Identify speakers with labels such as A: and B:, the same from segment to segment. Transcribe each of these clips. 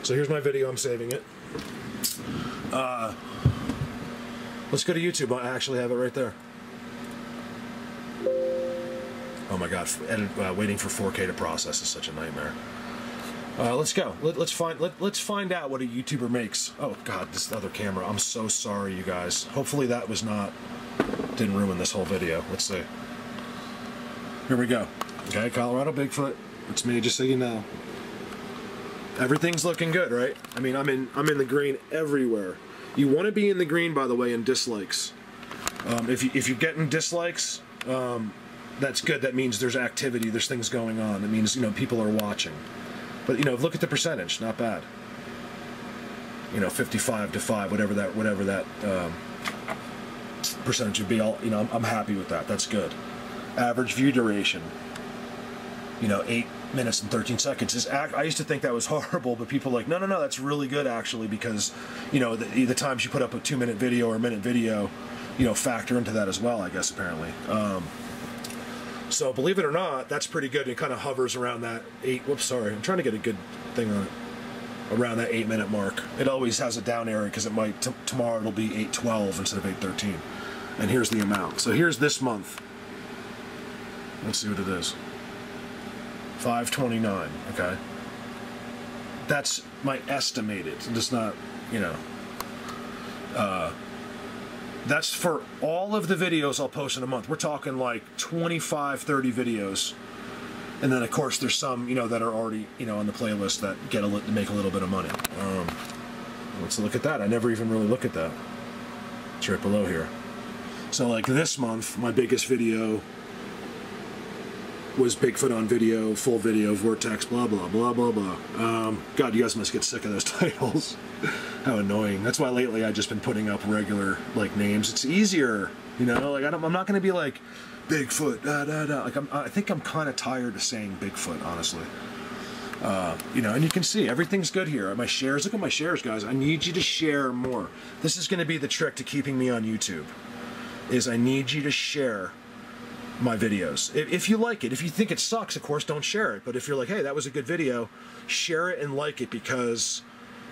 A: So here's my video. I'm saving it. Let's go to YouTube. I actually have it right there. Oh my God! Waiting for 4K to process is such a nightmare. Let's go. Let's find out what a YouTuber makes. Oh God, this other camera. I'm so sorry, you guys. Hopefully that didn't ruin this whole video. Let's see. Here we go. Okay, Colorado Bigfoot. It's me, just so you know. Everything's looking good, right? I mean, I'm in the green everywhere. You want to be in the green, by the way, in dislikes. If you're getting dislikes, that's good. That means there's activity. There's things going on. That means, you know, people are watching. But, you know, look at the percentage. Not bad. You know, 55 to 5, whatever that percentage would be. You know, I'm happy with that. That's good. Average view duration. You know, 8 minutes and 13 seconds. I used to think that was horrible, but people are like, no, that's really good actually, because, you know, the times you put up a 2-minute video or a minute video, you know, factor into that as well, I guess, apparently. So believe it or not, that's pretty good. It kind of hovers around that I'm trying to get a good thing on it. Around that 8-minute mark. It always has a down area because it might, tomorrow it'll be 8:12 instead of 8:13. And here's the amount. So here's this month. Let's see what it is. 529, okay? That's my estimated. It's not, you know. That's for all of the videos I'll post in a month. We're talking like 25, 30 videos. And then, of course, there's some, you know, that are already, you know, on the playlist that make a little bit of money. Let's look at that. I never even really look at that. It's right below here. So, like this month, my biggest video was Bigfoot on video, full video, Vortex, blah, blah, blah, blah, blah. God, you guys must get sick of those titles. How annoying. That's why lately I've just been putting up regular, like, names. It's easier, you know? Like, I'm not going to be like, Bigfoot, da, da, da. Like, I think I'm kind of tired of saying Bigfoot, honestly. You know, and you can see, everything's good here. My shares, look at my shares, guys. I need you to share more. This is going to be the trick to keeping me on YouTube, is I need you to share my videos. If you like it. If you think it sucks, of course, don't share it. But if you're like, hey, that was a good video, share it and like it, because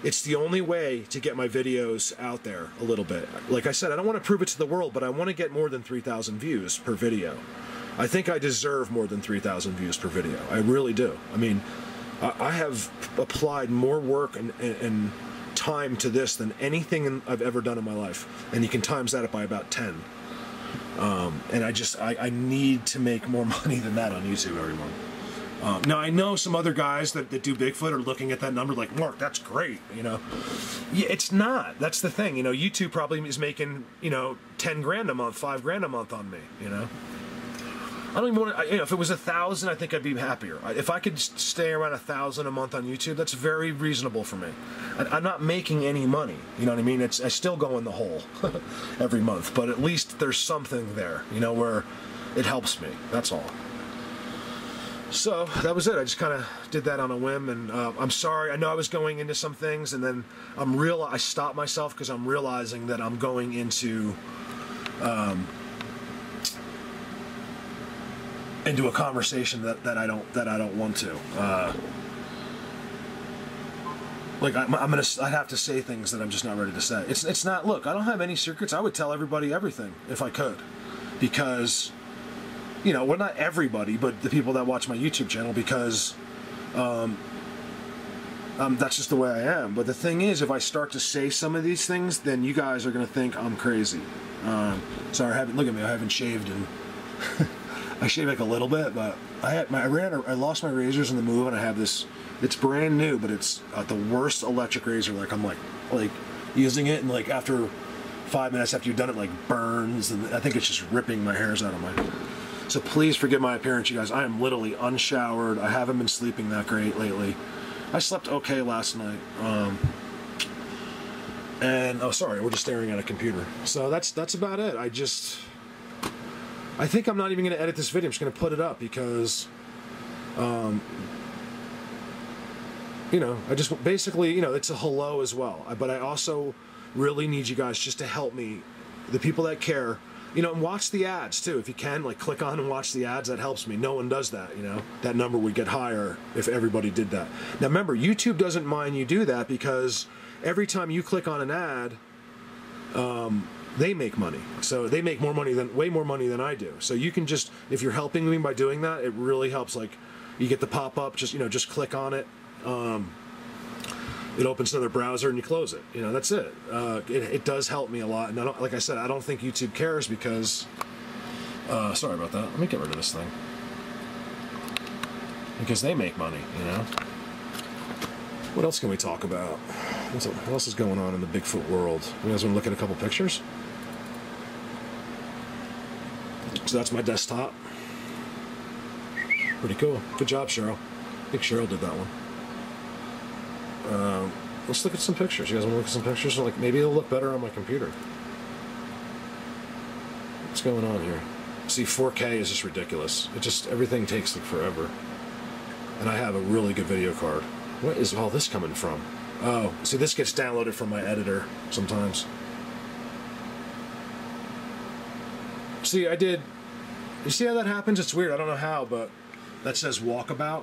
A: it's the only way to get my videos out there a little bit. Like I said, I don't want to prove it to the world, but I want to get more than 3,000 views per video. I think I deserve more than 3,000 views per video. I really do. I mean, I have applied more work and time to this than anything I've ever done in my life. And you can times that up by about 10. And I need to make more money than that on YouTube every month. Now I know some other guys that do Bigfoot are looking at that number like, Mark, that's great, you know. Yeah, it's not. That's the thing, you know. YouTube probably is making, you know, 10 grand a month, 5 grand a month on me, you know. I don't even want to, you know, if it was 1,000, I think I'd be happier. If I could stay around 1,000 a month on YouTube, that's very reasonable for me. I'm not making any money, you know what I mean? I still go in the hole every month, but at least there's something there, you know, where it helps me. That's all. So that was it. I just kind of did that on a whim, and I'm sorry. I know I was going into some things, and then I stopped myself because I'm realizing that I'm going into a conversation that I don't want to. Like I'd have to say things that I'm just not ready to say. It's not. Look, I don't have any secrets. I would tell everybody everything if I could, because, you know, well, not everybody, but the people that watch my YouTube channel, because that's just the way I am. But the thing is, if I start to say some of these things, then you guys are gonna think I'm crazy. Sorry, look at me. I haven't shaved in. I shave like a little bit, but I lost my razors in the move, and I have this. It's brand new, but it's the worst electric razor. Like I'm like using it, and like after 5 minutes after you've done it, like burns, and I think it's just ripping my hairs out of my. So please forgive my appearance, you guys. I am literally unshowered. I haven't been sleeping that great lately. I slept okay last night. And oh, sorry, we're just staring at a computer. So that's about it. I think I'm not even going to edit this video. I'm just going to put it up because, you know, I just basically, you know, it's a hello as well. But I also really need you guys just to help me. The people that care, You know, and watch the ads too. If you can, like, click on and watch the ads, that helps me. No one does that, you know. That number would get higher if everybody did that. Now remember, YouTube doesn't mind you do that because every time you click on an ad, they make money. So they make way more money than I do. So you can just, if you're helping me by doing that, it really helps. Like, you get the pop-up, just click on it. It opens another browser and you close it. You know, that's it. It does help me a lot. And like I said, I don't think YouTube cares because, sorry about that. Let me get rid of this thing. Because they make money, you know. What else can we talk about? What else is going on in the Bigfoot world? You guys want to look at a couple pictures? So that's my desktop. Pretty cool. Good job, Cheryl. I think Cheryl did that one. Let's look at some pictures. You guys want to look at some pictures? Like, maybe it'll look better on my computer. What's going on here? See, 4K is just ridiculous. Everything takes like forever. And I have a really good video card. What is all this coming from? Oh, see, this gets downloaded from my editor sometimes. See, you see how that happens? It's weird. I don't know how, but that says walkabout.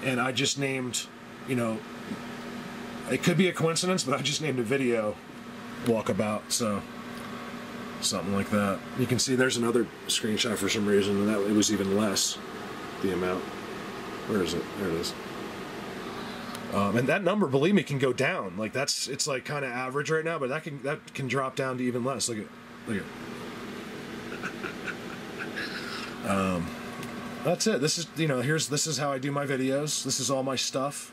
A: And I just named, you know, it could be a coincidence, but I just named a video walkabout, so something like that. You can see there's another screenshot for some reason, and it was even less, the amount. Where is it? There it is. And that number, believe me, can go down. Like, it's like kind of average right now, but that can drop down to even less. Look at. That's it. This is, you know, this is how I do my videos. This is all my stuff.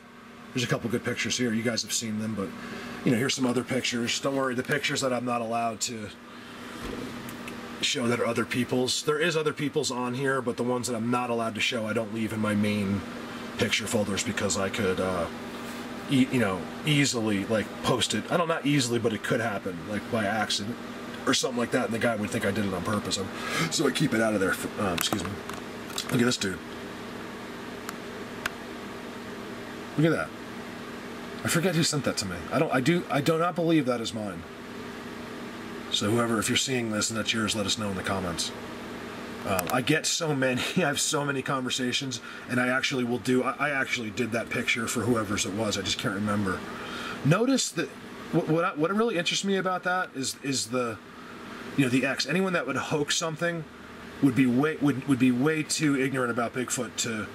A: There's a couple good pictures here. You guys have seen them, but, you know, here's some other pictures. Don't worry, the pictures that I'm not allowed to show that are other people's. There is other people's on here, but the ones that I'm not allowed to show, I don't leave in my main picture folders because I could, you know, easily, like, post it. I don't, not easily, but it could happen, like, by accident or something like that, and the guy would think I did it on purpose. So I keep it out of there. Excuse me. Look at this dude. Look at that. I forget who sent that to me. I do not believe that is mine. So whoever, if you're seeing this and that's yours, let us know in the comments. I get so many, I have so many conversations, and I actually did that picture for whoever's it was. I just can't remember. Notice that what really interests me about that is the, you know, the X. Anyone that would hoax something would be way too ignorant about Bigfoot to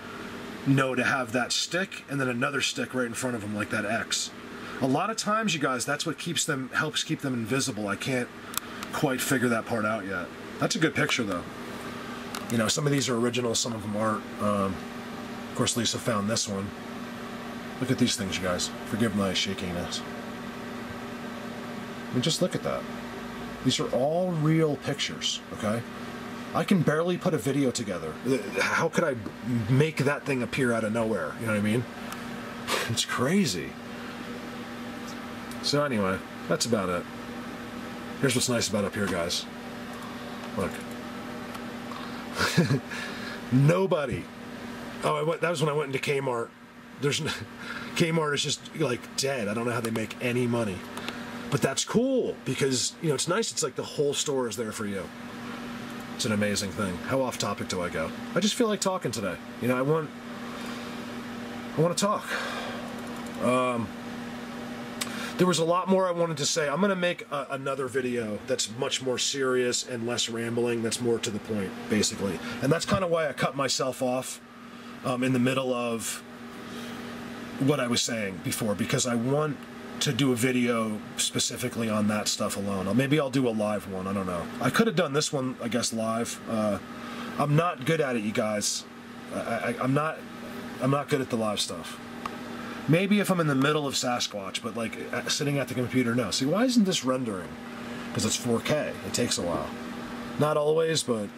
A: know to have that stick and then another stick right in front of them like that X. A lot of times, you guys, that's what helps keep them invisible. I can't quite figure that part out yet. That's a good picture, though. You know, some of these are original, some of them aren't. Of course, Lisa found this one. Look at these things, you guys. Forgive my shakiness. I mean, just look at that. These are all real pictures, okay? I can barely put a video together. How could I make that thing appear out of nowhere? You know what I mean? It's crazy. So anyway, that's about it. Here's what's nice about up here, guys. Look. Nobody. Oh, that was when I went into Kmart. Kmart is just like dead. I don't know how they make any money. But that's cool because, you know, it's nice. It's like the whole store is there for you. It's an amazing thing. How off topic do I go? I just feel like talking today. You know, I want to talk. There was a lot more I wanted to say. I'm going to make another video that's much more serious and less rambling, that's more to the point, basically. And that's kind of why I cut myself off in the middle of what I was saying before, because I want to do a video specifically on that stuff alone. Or maybe I'll do a live one, I don't know. I could have done this one, I guess, live. I'm not good at it, you guys. I'm not good at the live stuff. Maybe if I'm in the middle of Sasquatch, but like sitting at the computer, no. See, why isn't this rendering? Because it's 4K. It takes a while. Not always, but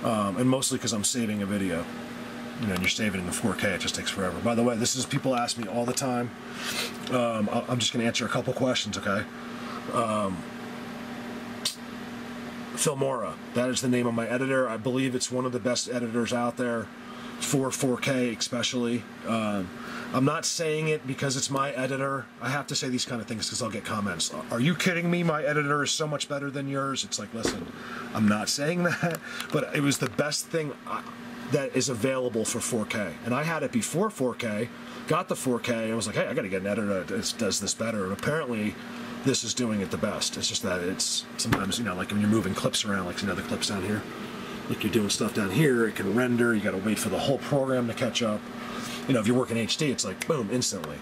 A: and mostly because I'm saving a video. You know, and you're saving in 4K, it just takes forever. By the way, this is, people ask me all the time. I'm just going to answer a couple questions, okay? Filmora, that is the name of my editor. I believe it's one of the best editors out there for 4K especially. I'm not saying it because it's my editor. I have to say these kind of things because I'll get comments. Are you kidding me? My editor is so much better than yours. It's like, listen, I'm not saying that, but it was the best thing that is available for 4K. And I had it before 4K, got the 4K, and was like, hey, I got to get an editor that does this better. And apparently, this is doing it the best. It's just that it's sometimes, you know, like when you're moving clips around, like, you know, the clips down here, like you're doing stuff down here, it can render, you got to wait for the whole program to catch up. You know, if you're working HD, it's like, boom, instantly.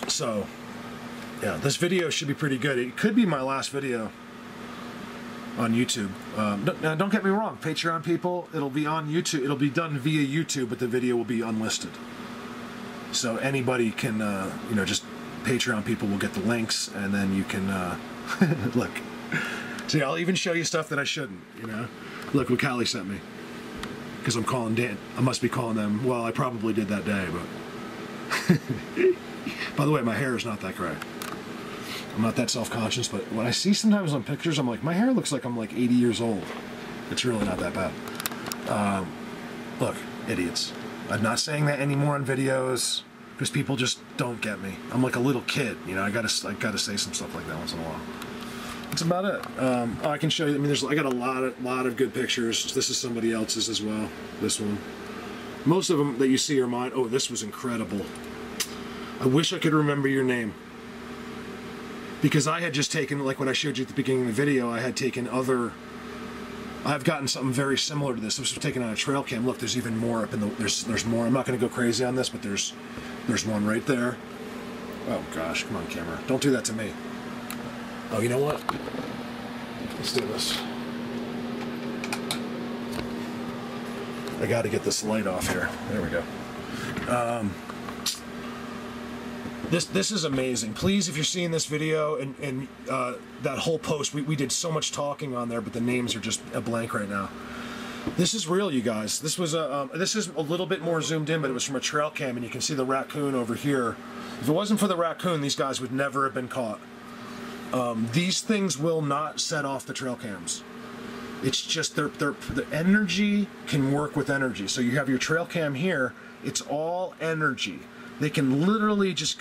A: So, yeah, this video should be pretty good. It could be my last video on YouTube. Now, don't get me wrong, Patreon people, it'll be on YouTube. It'll be done via YouTube, but the video will be unlisted. So anybody can, you know, just Patreon people will get the links, and then you can, look. See, I'll even show you stuff that I shouldn't, you know. Look what Callie sent me. Because I'm calling Dan. I must be calling them. Well, I probably did that day, but... By the way, my hair is not that great. I'm not that self-conscious, but when I see sometimes on pictures, I'm like, my hair looks like I'm like 80 years old. It's really not that bad. Look, idiots. I'm not saying that anymore on videos because people just don't get me. I'm like a little kid, you know. I gotta say some stuff like that once in a while. That's about it. I can show you. I mean, I got a lot of good pictures. This is somebody else's as well. This one. Most of them that you see are mine. Oh, this was incredible. I wish I could remember your name. Because I had just taken, like what I showed you at the beginning of the video, I had taken other... I've gotten something very similar to this. This was taken on a trail cam. Look, there's even more up in the... There's more. I'm not going to go crazy on this, but there's one right there. Oh, gosh. Come on, camera. Don't do that to me. Oh, you know what? Let's do this. I got to get this light off here. There we go. This is amazing. Please, if you're seeing this video and that whole post, we did so much talking on there, but the names are just a blank right now. This is real, you guys. This is a little bit more zoomed in, but it was from a trail cam, and you can see the raccoon over here. If it wasn't for the raccoon, these guys would never have been caught. These things will not set off the trail cams. It's just the energy can work with energy. So you have your trail cam here. It's all energy. They can literally just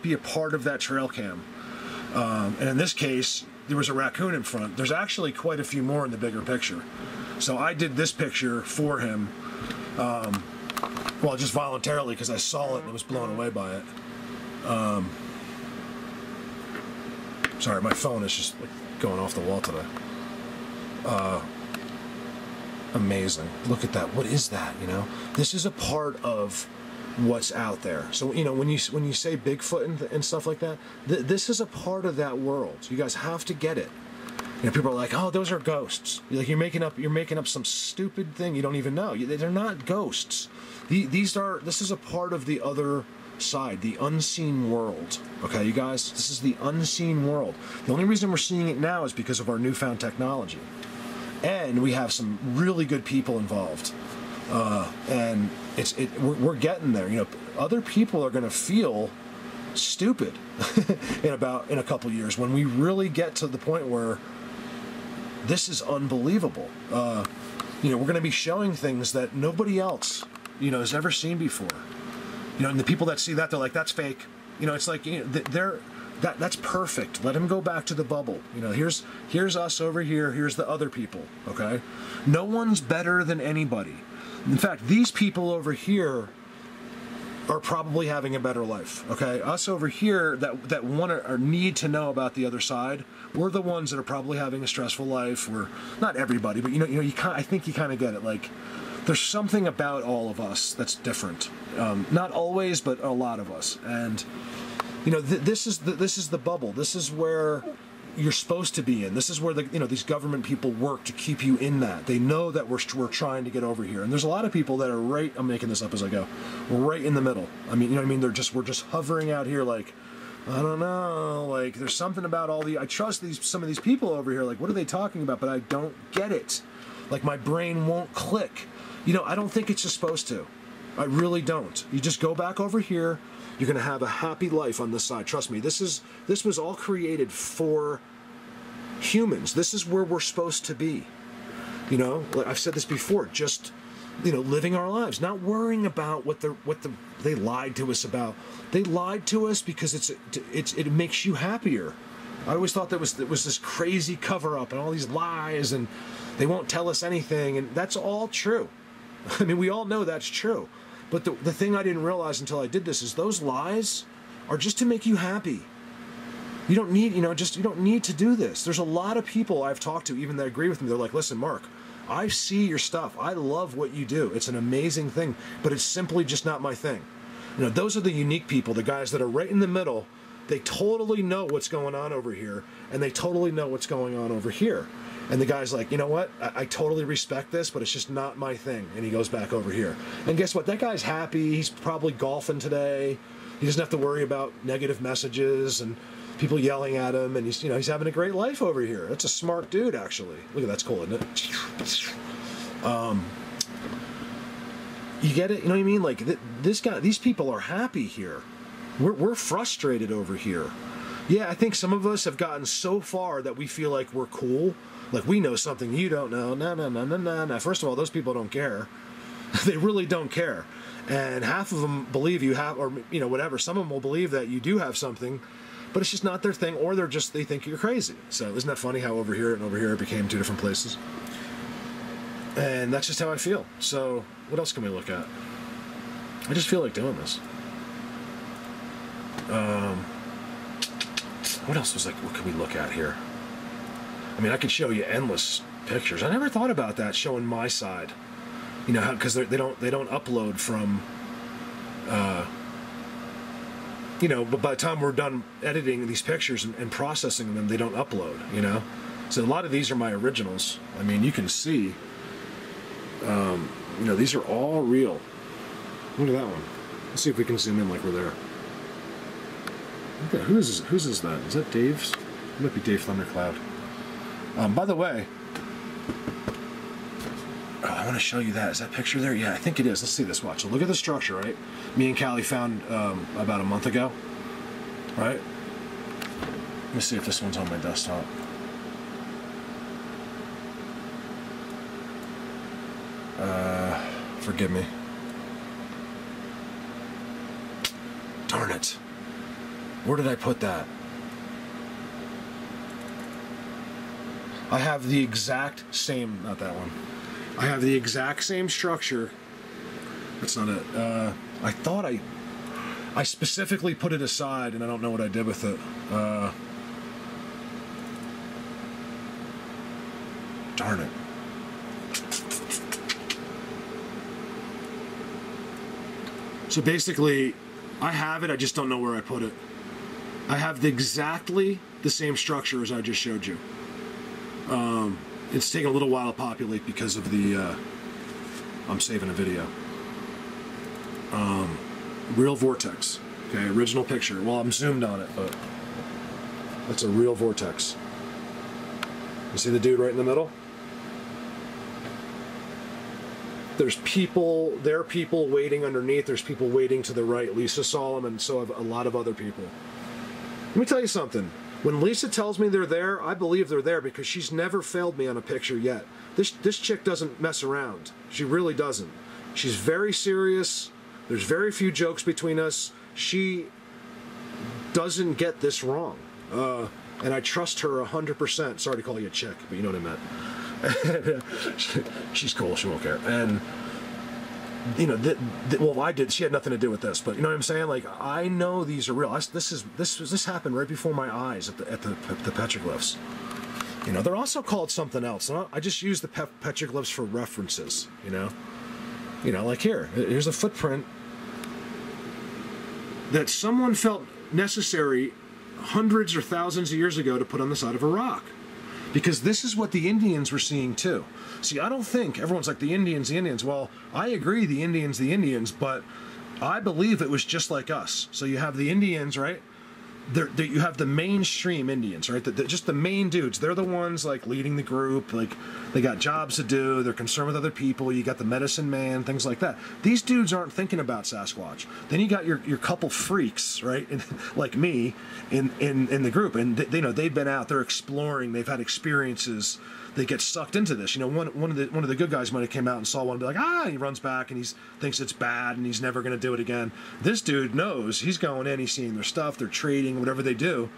A: be a part of that trail cam. And in this case, there was a raccoon in front. There's actually quite a few more in the bigger picture. So I did this picture for him. Well, just voluntarily because I saw it and was blown away by it. Sorry, my phone is just like going off the wall today. Amazing. Look at that. What is that, you know? This is a part of what's out there. So, you know, when you say Bigfoot and stuff like that, this is a part of that world. You guys have to get it. You know, people are like, "Oh, those are ghosts." You're making up some stupid thing you don't even know. They're not ghosts. This is a part of the other side, the unseen world. Okay, you guys, this is the unseen world. The only reason we're seeing it now is because of our newfound technology, and we have some really good people involved. And we're getting there. You know, other people are going to feel stupid in a couple years when we really get to the point where this is unbelievable. You know, we're going to be showing things that nobody else, you know, has ever seen before. You know, and the people that see that, they're like, "That's fake." You know, it's like, you know, that's perfect. Let him go back to the bubble. You know, here's us over here. Here's the other people. Okay, no one's better than anybody. In fact, these people over here are probably having a better life. Okay, us over here that want or need to know about the other side, we're the ones that are probably having a stressful life. We're not everybody, but I think you kind of get it. Like, there's something about all of us that's different. Not always, but a lot of us. And you know, this is the bubble. This is where you're supposed to be in. This is where these government people work to keep you in that. They know that we're trying to get over here. And there's a lot of people that are right. I'm making this up as I go. We're right in the middle. I mean, you know what I mean? We're just hovering out here like, I don't know, like there's something about I trust some of these people over here. Like, what are they talking about? But I don't get it. Like, my brain won't click. You know, I don't think it's just supposed to. I really don't. You just go back over here. You're going to have a happy life on this side. Trust me, this was all created for humans. This is where we're supposed to be. You know, like I've said this before, just, you know, living our lives, not worrying about what they lied to us about. They lied to us because it makes you happier. I always thought that was this crazy cover up and all these lies, and they won't tell us anything, and that's all true. I mean, we all know that's true. But the thing I didn't realize until I did this is those lies are just to make you happy. You don't need, you know, you don't need to do this. There's a lot of people I've talked to, even that agree with me. They're like, listen, Mark, I see your stuff. I love what you do. It's an amazing thing, but it's simply just not my thing. You know, those are the unique people, the guys that are right in the middle. They totally know what's going on over here, and they totally know what's going on over here. And the guy's like, you know what? I totally respect this, but it's just not my thing. And he goes back over here. And guess what? That guy's happy. He's probably golfing today. He doesn't have to worry about negative messages and people yelling at him. And he's, you know, he's having a great life over here. That's a smart dude, actually. Look at that's cool, isn't it? You get it? You know what I mean? Like these people are happy here. We're frustrated over here. Yeah, I think some of us have gotten so far that we feel like we're cool. Like we know something you don't know. No. First of all, those people don't care. They really don't care. And half of them believe you have, or, you know, whatever. Some of them will believe that you do have something, but it's just not their thing, or they think you're crazy. So isn't that funny how over here and over here it became two different places? And that's just how I feel. So what else can we look at? I just feel like doing this. What else was like, what can we look at here? I mean, I could show you endless pictures. I never thought about that, showing my side. You know, because they don't upload from, you know, but by the time we're done editing these pictures and processing them, they don't upload, you know? So a lot of these are my originals. I mean, you can see, you know, these are all real. Look at that one. Let's see if we can zoom in like we're there. Okay, whose is that? Is that Dave's? It might be Dave Thundercloud. By the way, oh, I want to show you that. Is that picture there? Yeah, I think it is. Let's see this. Watch. So look at the structure, right? Me and Callie found about a month ago, right? Let me see if this one's on my desktop. Forgive me. Darn it. Where did I put that? I have the exact same, not that one. I have the exact same structure. That's not it. I thought I specifically put it aside, and I don't know what I did with it. Darn it. So basically, I have it, I just don't know where I put it. I have exactly the same structure as I just showed you. It's taking a little while to populate because of the, I'm saving a video. Real vortex. Okay, original picture. Well, I'm zoomed on it, but that's a real vortex. You see the dude right in the middle? There's people, there are people waiting underneath, there's people waiting to the right. Lisa saw them, and so have a lot of other people. Let me tell you something. When Lisa tells me they're there, I believe they're there because she's never failed me on a picture yet. This chick doesn't mess around. She really doesn't. She's very serious. There's very few jokes between us. She doesn't get this wrong. And I trust her 100%. Sorry to call you a chick, but you know what I meant. She's cool, she won't care. And you know, well, I did. She had nothing to do with this, but you know what I'm saying. Like, I know these are real. This happened right before my eyes at the petroglyphs. You know, they're also called something else. I just use the petroglyphs for references. You know, like here's a footprint that someone felt necessary hundreds or thousands of years ago to put on the side of a rock. Because this is what the Indians were seeing too. See, I don't think everyone's like the Indians. Well, I agree, the Indians, but I believe it was just like us. So you have the Indians, right? You have the mainstream Indians, right? Just the main dudes. They're the ones like leading the group. Like they got jobs to do. They're concerned with other people. You got the medicine man, things like that. These dudes aren't thinking about Sasquatch. Then you got your couple freaks, right? Like me in the group, and they've been out. They're exploring. They've had experiences. they get sucked into this. You know, one of the good guys might have came out and saw one and be like, ah, and he runs back and he thinks it's bad and he's never going to do it again. This dude knows he's going in, he's seeing their stuff, they're trading, whatever they do.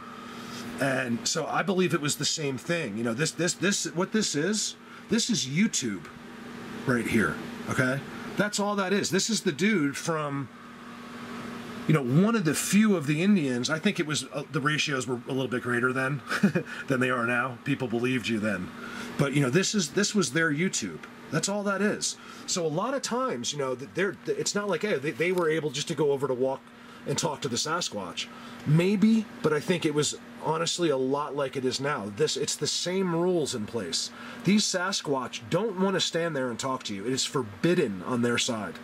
A: And so I believe it was the same thing. You know, this what this is YouTube right here. Okay, that's all that is. This is the dude from, you know, one of the few of the Indians. I think it was the ratios were a little bit greater then than they are now. People believed you then, but you know, this was their YouTube. That's all that is. So a lot of times, you know, it's not like, hey, they were able just to go over to walk and talk to the Sasquatch. Maybe, but I think it was honestly a lot like it is now. It's the same rules in place. These Sasquatch don't want to stand there and talk to you. It is forbidden on their side.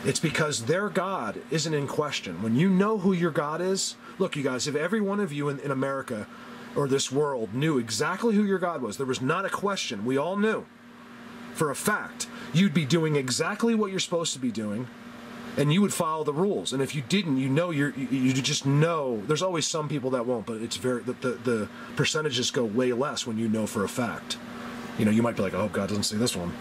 A: It's because their God isn't in question. When you know who your God is, look, you guys, if every one of you in America or this world knew exactly who your God was, there was not a question, we all knew for a fact, you'd be doing exactly what you're supposed to be doing, and you would follow the rules. And if you didn't, you just know. There's always some people that won't, but it's the percentages go way less when you know for a fact. You know, you might be like, oh, God doesn't see this one.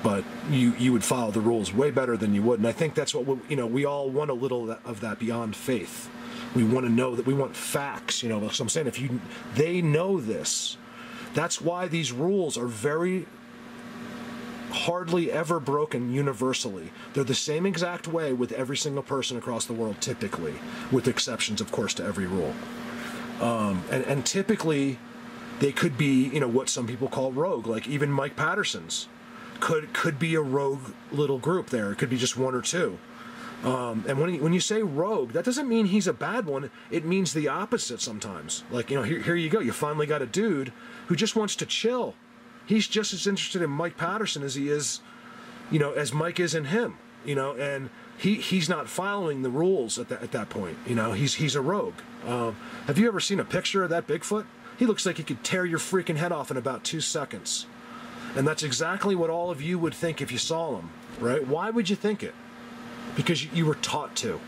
A: But you would follow the rules way better than you would. And I think that's what, we all want a little of that beyond faith. We want to know that, we want facts, you know. So I'm saying, they know this. That's why these rules are very hardly ever broken universally. They're the same exact way with every single person across the world, typically, with exceptions, of course, to every rule. And typically, they could be, you know, what some people call rogue, like even Mike Patterson's. Could be a rogue little group there. It could be just one or two. And when you say rogue, that doesn't mean he's a bad one. It means the opposite sometimes. Like, you know, here you go. You finally got a dude who just wants to chill. He's just as interested in Mike Patterson as he is, you know, as Mike is in him. You know, and he's not following the rules at that point. You know, he's a rogue. Have you ever seen a picture of that Bigfoot? He looks like he could tear your freaking head off in about 2 seconds. And that's exactly what all of you would think if you saw him, right? Why would you think it? Because you were taught to.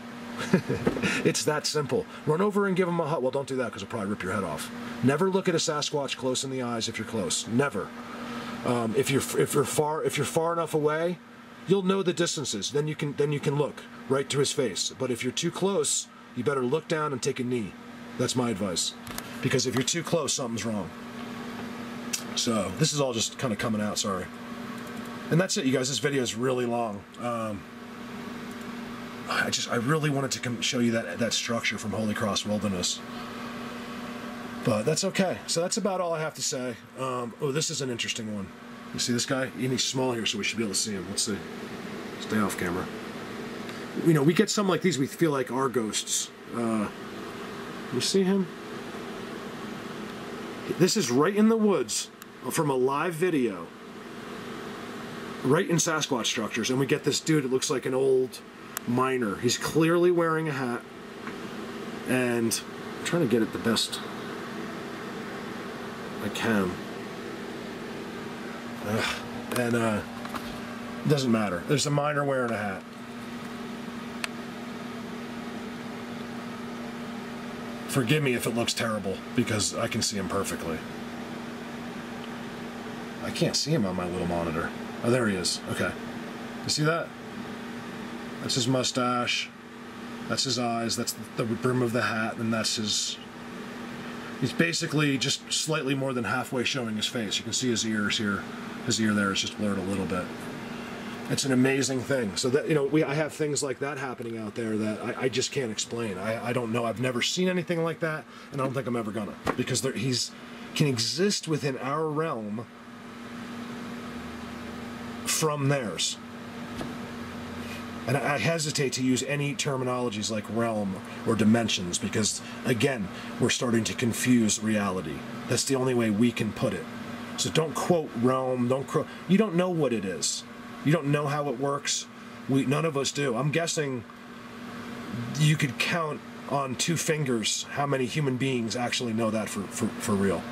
A: It's that simple. Run over and give him a hug. Well, don't do that because it'll probably rip your head off. Never look at a Sasquatch close in the eyes if you're close. Never. If you're far enough away, you'll know the distances. Then you can look right to his face. But if you're too close, you better look down and take a knee. That's my advice. Because if you're too close, something's wrong. So this is all just kind of coming out, sorry. And that's it, you guys. This video is really long. I really wanted to show you that structure from Holy Cross Wilderness, but that's okay. So that's about all I have to say. Oh, this is an interesting one. You see this guy? He's small here, so we should be able to see him. Let's see. Stay off camera. You know, we get some like these. We feel like our ghosts. You see him? This is right in the woods from a live video, right in Sasquatch structures, and we get this dude. It looks like an old miner. He's clearly wearing a hat, and I'm trying to get it the best I can. And it doesn't matter. There's a miner wearing a hat. Forgive me if it looks terrible, because I can see him perfectly. I can't see him on my little monitor. Oh, there he is. Okay. You see that? That's his mustache. That's his eyes. That's the brim of the hat. And that's his... He's basically just slightly more than halfway showing his face. You can see his ears here. His ear there is just blurred a little bit. It's an amazing thing. So that, you know, I have things like that happening out there that I just can't explain. I don't know. I've never seen anything like that, and I don't think I'm ever gonna, because he's can exist within our realm from theirs. And I hesitate to use any terminologies like realm or dimensions, because again, we're starting to confuse reality. That's the only way we can put it. So don't quote realm. You don't know what it is. You don't know how it works. None of us do. I'm guessing you could count on 2 fingers how many human beings actually know that for real.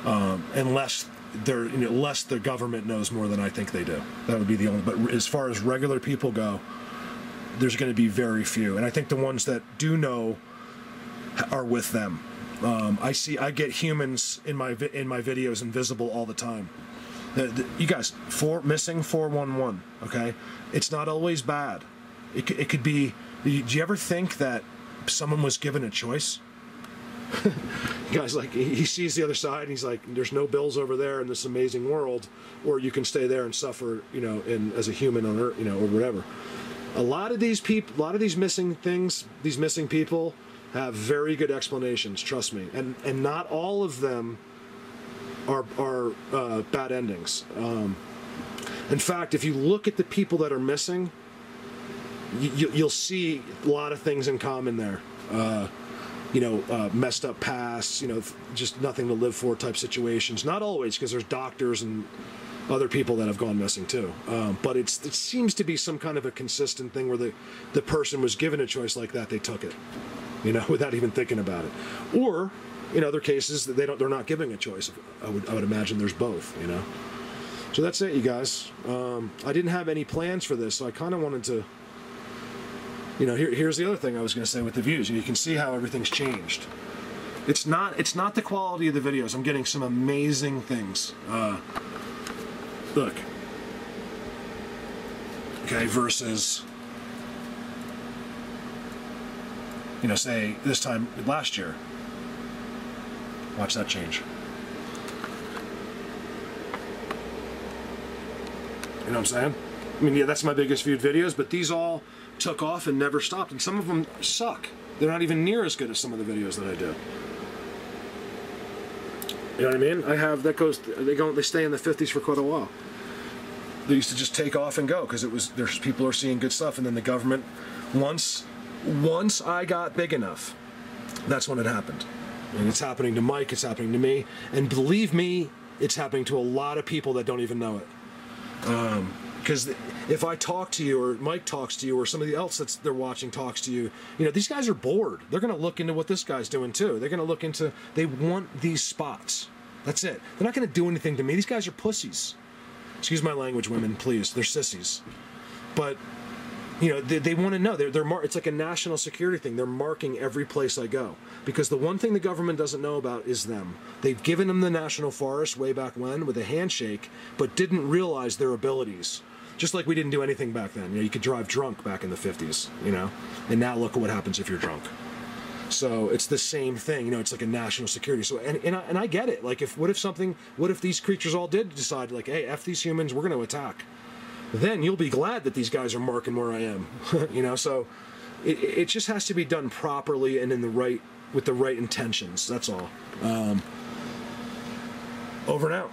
A: Unless the government knows more than I think they do. That would be the only. But as far as regular people go, there's going to be very few. And I think the ones that do know are with them. I get humans in my videos invisible all the time. You guys, missing 411. Okay, it's not always bad. It could be. Do you ever think that someone was given a choice? Guys, like, he sees the other side and he's like, there's no bills over there in this amazing world, or you can stay there and suffer, you know, as a human on Earth, you know, or whatever. A lot of these people, a lot of these missing things, these missing people have very good explanations, trust me, and not all of them are bad endings. In fact, if you look at the people that are missing, you'll see a lot of things in common there. You know, messed up pasts, you know, just nothing to live for type situations. Not always, because there's doctors and other people that have gone missing too. But it seems to be some kind of a consistent thing where the person was given a choice like that, they took it, you know, without even thinking about it. Or in other cases, they're not giving a choice. I would imagine there's both, you know. So that's it, you guys. I didn't have any plans for this, so I kind of wanted to. You know, here's the other thing I was going to say with the views. You can see how everything's changed. It's not the quality of the videos. I'm getting some amazing things. Look. Okay, versus, you know, say this time last year. Watch that change. You know what I'm saying? I mean, yeah, that's my biggest viewed videos, but these all took off and never stopped, and some of them suck. They're not even near as good as some of the videos that I do. You know what I mean? I have that goes. They stay in the 50s for quite a while. They used to just take off and go because there's people are seeing good stuff, and then the government, once I got big enough, that's when it happened. And it's happening to Mike. It's happening to me, and believe me, it's happening to a lot of people that don't even know it. Because if I talk to you, or Mike talks to you, or somebody else they're watching talks to you, you know, these guys are bored. They're going to look into what this guy's doing too. They're going to look into, they want these spots. That's it. They're not going to do anything to me. These guys are pussies. Excuse my language, women, please. They're sissies. But, you know, they want to know. It's like a national security thing. They're marking every place I go. Because the one thing the government doesn't know about is them. They've given them the national forest way back when with a handshake, but didn't realize their abilities. Just like we didn't do anything back then. You know, you could drive drunk back in the 50s, you know? And now look at what happens if you're drunk. So it's the same thing, you know, it's like a national security. So, and I get it. Like, what if these creatures all did decide, like, hey, F these humans, we're going to attack. Then you'll be glad that these guys are marking where I am, you know? So it just has to be done properly and with the right intentions. That's all. Over and out.